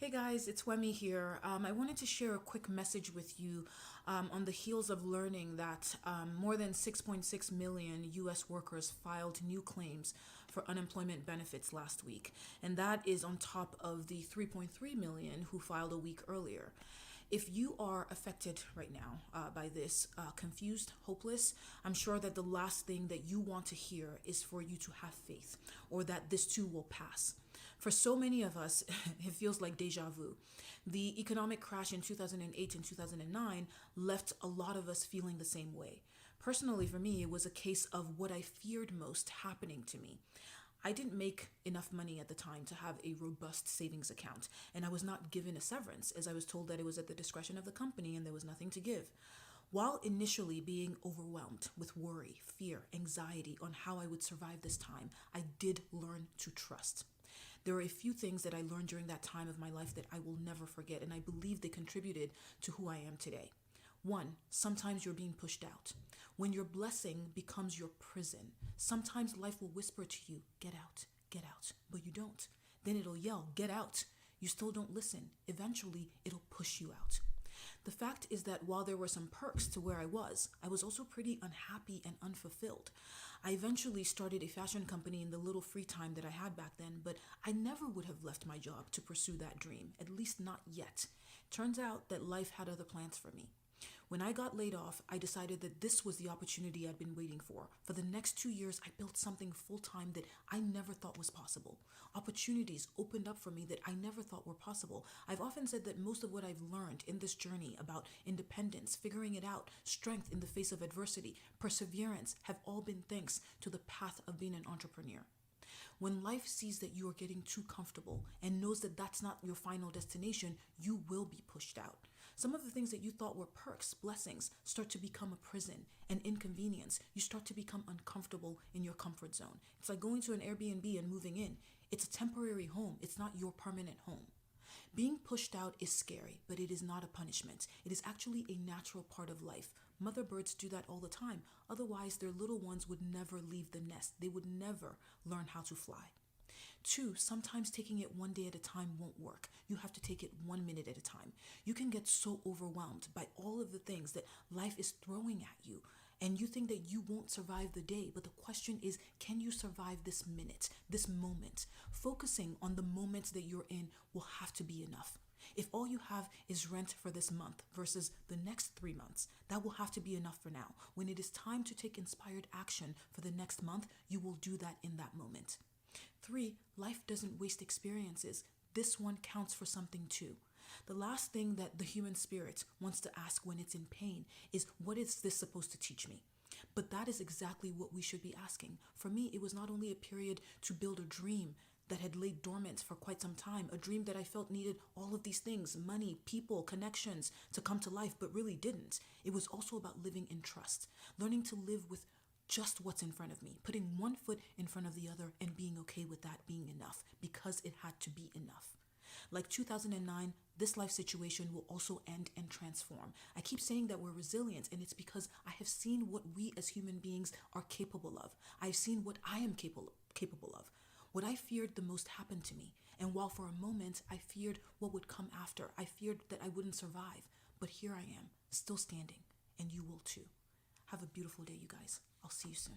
Hey guys, it's Wemi here. I wanted to share a quick message with you on the heels of learning that more than 6.6 million US workers filed new claims for unemployment benefits last week. And that is on top of the 3.3 million who filed a week earlier. If you are affected right now by this, confused, hopeless, I'm sure that the last thing that you want to hear is for you to have faith or that this too will pass. For so many of us, it feels like deja vu. The economic crash in 2008 and 2009 left a lot of us feeling the same way. Personally, for me, it was a case of what I feared most happening to me. I didn't make enough money at the time to have a robust savings account, and I was not given a severance as I was told that it was at the discretion of the company and there was nothing to give. While initially being overwhelmed with worry, fear, anxiety on how I would survive this time, I did learn to trust. There are a few things that I learned during that time of my life that I will never forget, and I believe they contributed to who I am today. One, sometimes you're being pushed out. When your blessing becomes your prison, sometimes life will whisper to you, get out, but you don't. Then it'll yell, get out. You still don't listen. Eventually, it'll push you out. The fact is that while there were some perks to where I was also pretty unhappy and unfulfilled. I eventually started a fashion company in the little free time that I had back then, but I never would have left my job to pursue that dream, at least not yet. Turns out that life had other plans for me. When I got laid off, I decided that this was the opportunity I'd been waiting for. For the next 2 years, I built something full-time that I never thought was possible. Opportunities opened up for me that I never thought were possible. I've often said that most of what I've learned in this journey about independence, figuring it out, strength in the face of adversity, perseverance, have all been thanks to the path of being an entrepreneur. When life sees that you are getting too comfortable and knows that that's not your final destination, you will be pushed out. Some of the things that you thought were perks, blessings, start to become a prison, an inconvenience. You start to become uncomfortable in your comfort zone. It's like going to an Airbnb and moving in. It's a temporary home. It's not your permanent home. Being pushed out is scary, but it is not a punishment. It is actually a natural part of life. Mother birds do that all the time. Otherwise, their little ones would never leave the nest. They would never learn how to fly. Two, sometimes taking it one day at a time won't work. You have to take it 1 minute at a time. You can get so overwhelmed by all of the things that life is throwing at you, and you think that you won't survive the day. But the question is, can you survive this minute, this moment? Focusing on the moments that you're in will have to be enough. If all you have is rent for this month versus the next 3 months, that will have to be enough for now. When it is time to take inspired action for the next month, you will do that in that moment. Three, life doesn't waste experiences. This one counts for something too. The last thing that the human spirit wants to ask when it's in pain is, what is this supposed to teach me? But that is exactly what we should be asking. For me, it was not only a period to build a dream that had laid dormant for quite some time, a dream that I felt needed all of these things, money, people, connections, to come to life, but really didn't. It was also about living in trust, learning to live with just what's in front of me, putting one foot in front of the other and being okay with that being enough because it had to be enough. Like 2009, this life situation will also end and transform. I keep saying that we're resilient, and it's because I have seen what we as human beings are capable of. I've seen what I am capable of. What I feared the most happened to me, and while for a moment I feared what would come after, I feared that I wouldn't survive, but here I am, still standing, and you will too. Have a beautiful day, you guys. I'll see you soon.